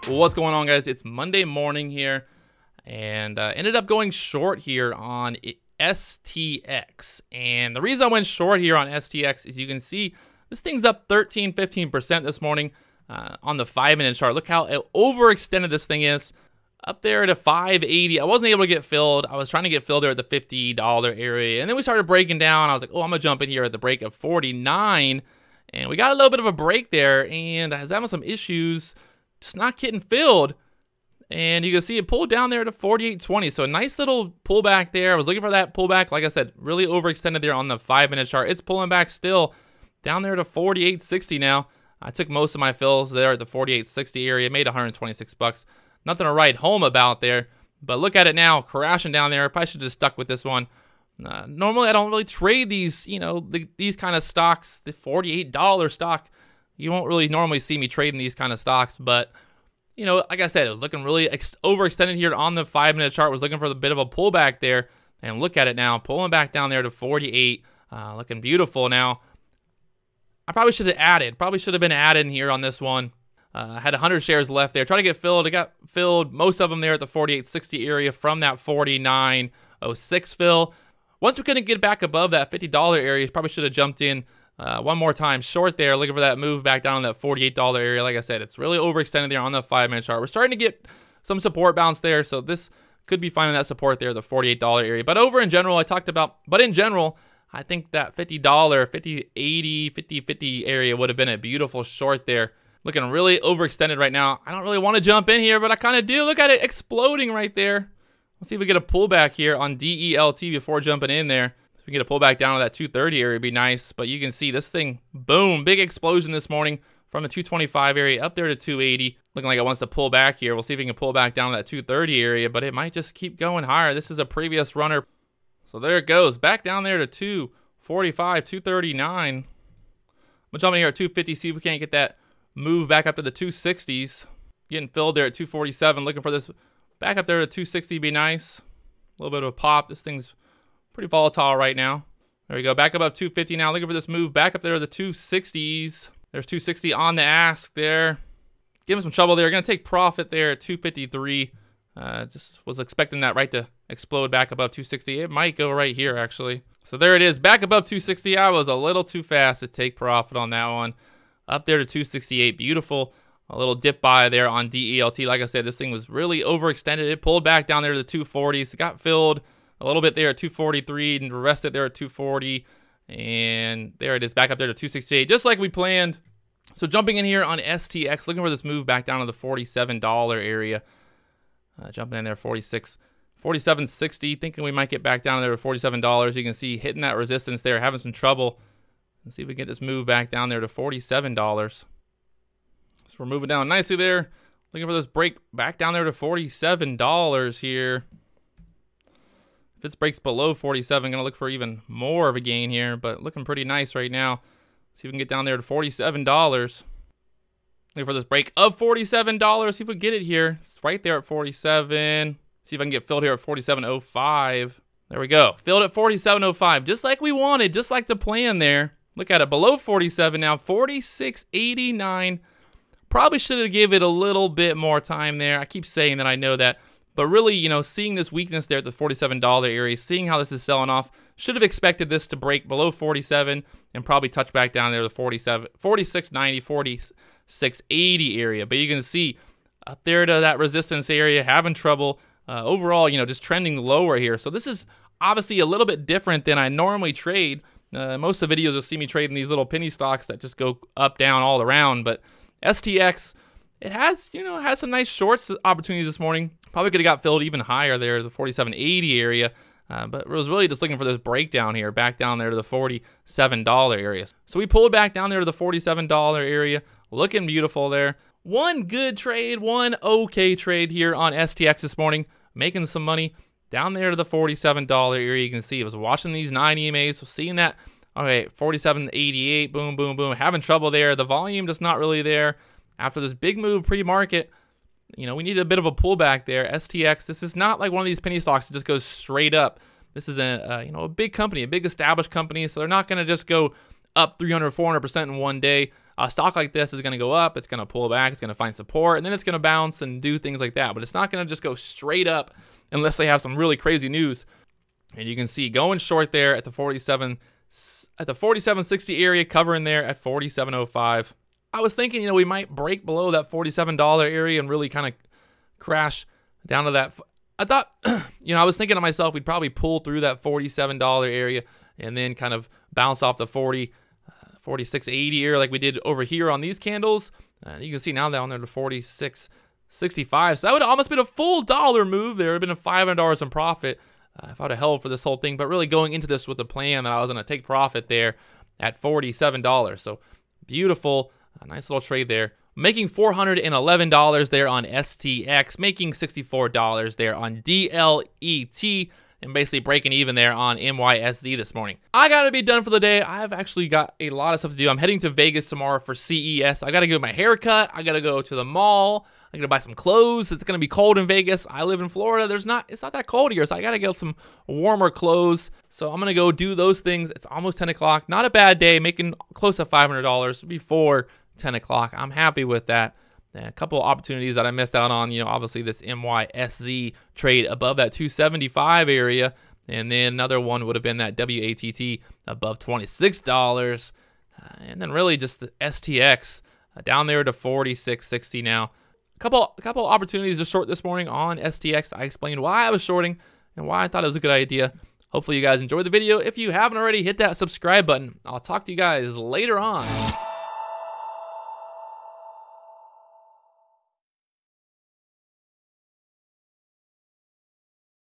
What's going on, guys? It's Monday morning here, and ended up going short here on STX. And the reason I went short here on STX is you can see this thing's up 13-15% this morning on the 5-minute chart. Look how overextended this thing is. Up there at a 580. I wasn't able to get filled. I was trying to get filled there at the $50 area. And then we started breaking down. I was like, oh, I'm going to jump in here at the break of 49. And we got a little bit of a break there. And I was having some issues just not getting filled. And you can see it pulled down there to 48.20. So a nice little pullback there. I was looking for that pullback. Like I said, really overextended there on the 5-minute chart. It's pulling back still down there to 48.60 now. I took most of my fills there at the 48.60 area. Made 126 bucks. Nothing to write home about there, but look at it now, crashing down there. I probably should have just stuck with this one. Normally, I don't really trade these, these kind of stocks. The $48 stock, you won't really normally see me trading these kind of stocks, but, like I said, it was looking really overextended here on the 5-minute chart. Was looking for a bit of a pullback there, and look at it now, pulling back down there to 48, looking beautiful now. I probably should have added, been added here on this one. Had 100 shares left there. Trying to get filled. I got filled, most of them there at the 48.60 area from that 49.06 fill. Once we couldn't get back above that $50 area, probably should have jumped in one more time short there, looking for that move back down on that $48 area. Like I said, it's really overextended there on the 5-minute chart. We're starting to get some support bounce there, so this could be finding that support there, the $48 area. But in general, I think that $50, 50.80, 50.50 area would have been a beautiful short there. Looking really overextended right now. I don't really want to jump in here, but I kind of do. Look at it exploding right there. Let's see if we get a pullback here on DELT before jumping in there. If we get a pullback down to that 230 area, it'd be nice. But you can see this thing, boom, big explosion this morning from the 225 area up there to 280. Looking like it wants to pull back here. We'll see if we can pull back down to that 230 area, but it might just keep going higher. This is a previous runner. So there it goes. Back down there to 245, 239. I'm going to jump in here at 250, see if we can't get that move back up to the 260s. Getting filled there at 247. Looking for this back up there to 260 be nice. A little bit of a pop. This thing's pretty volatile right now. There we go. Back above 250 now. Looking for this move back up there to the 260s. There's 260 on the ask there. Give him some trouble there. Going to take profit there at 253. Just was expecting that right to explode back above 260. It might go right here, actually. So there it is. Back above 260. I was a little too fast to take profit on that one. Up there to 268, beautiful. A little dip buy there on DELT. Like I said, this thing was really overextended. It pulled back down there to the 240s. It got filled a little bit there at 243 and rested there at 240. And there it is, back up there to 268, just like we planned. So jumping in here on STX, looking for this move back down to the $47 area. Jumping in there, 47.60, thinking we might get back down there to $47. You can see hitting that resistance there, having some trouble. Let's see if we can get this move back down there to $47. So we're moving down nicely there. Looking for this break back down there to $47 here. If it breaks below 47, going to look for even more of a gain here, but looking pretty nice right now. See if we can get down there to $47. Looking for this break of $47. See if we get it here. It's right there at 47. See if I can get filled here at 47.05. There we go. Filled at 47.05, just like we wanted, just like the plan there. Look at it, below 47 now, 46.89. Probably should have given it a little bit more time there. I keep saying that, I know that. But really, seeing this weakness there at the $47 area, seeing how this is selling off, should have expected this to break below 47 and probably touch back down there to 47, 46.90, 46.80 area. But you can see up there to that resistance area, having trouble. Overall, just trending lower here. So this is obviously a little bit different than I normally trade. Most of the videos you'll see me trading these little penny stocks that just go up, down, all around. But STX, it has, has some nice shorts opportunities this morning. Probably could have got filled even higher there, the 47.80 area. But it was really just looking for this breakdown here, back down there to the $47 area. So we pulled back down there to the $47 area. Looking beautiful there. One good trade, one okay trade here on STX this morning. Making some money. Down there to the $47 area, you can see I was watching these 9 EMAs, so seeing that, okay, 47.88, boom, boom, boom, having trouble there. The volume just not really there. After this big move pre-market, we needed a bit of a pullback there. STX, this is not like one of these penny stocks that just goes straight up. This is a big company, a big established company, so they're not going to just go up 300, 400% in one day. a stock like this is going to go up, it's going to pull back, it's going to find support, and then it's going to bounce and do things like that. But it's not going to just go straight up unless they have some really crazy news. And you can see going short there at the 47.60 area, covering there at 47.05. I was thinking, we might break below that $47 area and really kind of crash down to that. I thought, I was thinking to myself, we'd probably pull through that $47 area and then kind of bounce off the 46.80 area like we did over here on these candles. You can see now down there to 46.65. So that would have almost been a full dollar move there. It would have been $500 in profit if I would have held for this whole thing. But really going into this with a plan that I was going to take profit there at $47. So beautiful. A nice little trade there. Making $411 there on STX, making $64 there on DLET, and basically breaking even there on MYSZ this morning. I gotta be done for the day. I've actually got a lot of stuff to do. I'm heading to Vegas tomorrow for CES. I gotta get my hair cut. I gotta go to the mall. I gotta buy some clothes. It's gonna be cold in Vegas. I live in Florida. It's not that cold here, so I gotta get some warmer clothes. So I'm gonna go do those things. It's almost 10 o'clock. Not a bad day, making close to $500 before 10 o'clock. I'm happy with that. A couple of opportunities that I missed out on, obviously this MYSZ trade above that 275 area, and then another one would have been that WATT above $26, and then really just the STX down there to 46.60 now. A couple opportunities to short this morning on STX. I explained why I was shorting and why I thought it was a good idea. Hopefully you guys enjoyed the video. If you haven't already, hit that subscribe button. I'll talk to you guys later on.